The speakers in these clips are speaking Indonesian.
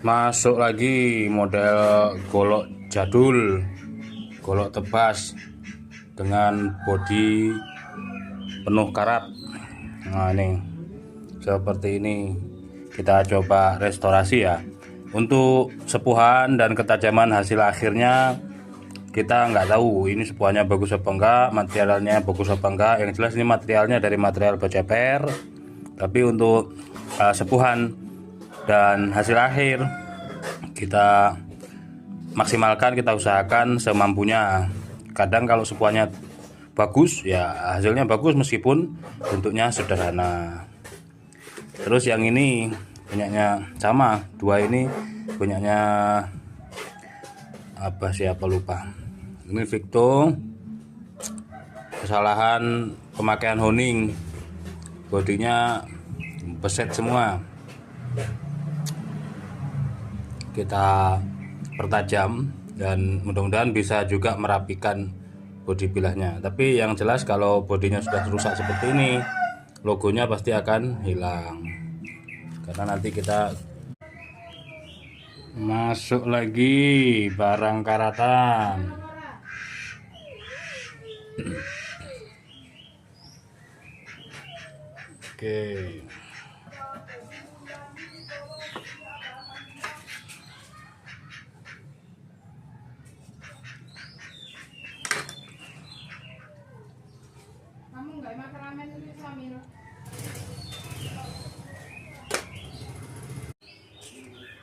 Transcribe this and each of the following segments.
Masuk lagi model golok jadul, golok tebas dengan bodi penuh karat. Nah, ini seperti ini kita coba restorasi ya. Untuk sepuhan dan ketajaman hasil akhirnya kita nggak tahu ini sepuhannya bagus apa enggak, materialnya bagus apa enggak. Yang jelas ini materialnya dari material BCPR. Tapi untuk sepuhan dan hasil akhir kita maksimalkan, kita usahakan semampunya. Kadang kalau sepuhannya bagus ya hasilnya bagus meskipun bentuknya sederhana. Terus yang ini punyanya sama, dua ini punyanya siapa lupa. Ini Victo, kesalahan pemakaian honing, bodinya beset semua. Kita pertajam dan mudah-mudahan bisa juga merapikan bodi bilahnya. Tapi yang jelas kalau bodinya sudah rusak seperti ini, logonya pasti akan hilang. Karena nanti kita masuk lagi barang karatan. Oke.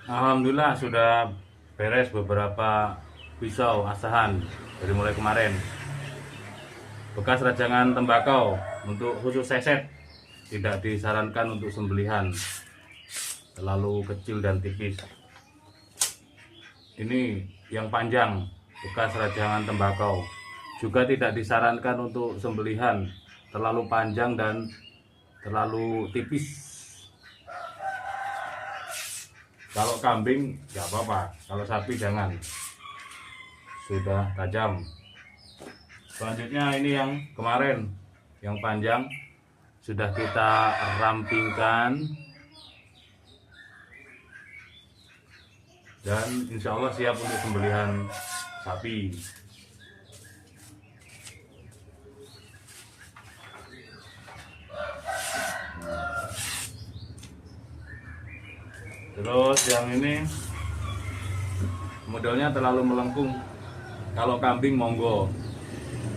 Alhamdulillah sudah beres beberapa pisau asahan dari mulai kemarin. Bekas rajangan tembakau untuk khusus seset, tidak disarankan untuk sembelihan, terlalu kecil dan tipis. Ini yang panjang, bekas rajangan tembakau, juga tidak disarankan untuk sembelihan, terlalu panjang dan terlalu tipis. Kalau kambing nggak apa-apa, kalau sapi jangan, sudah tajam. Selanjutnya ini yang kemarin, yang panjang sudah kita rampingkan dan insya Allah siap untuk sembelihan sapi. Terus yang ini modelnya terlalu melengkung. Kalau kambing monggo,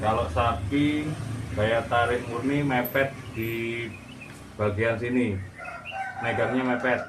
kalau sapi daya tarik murni mepet di bagian sini, megangnya mepet.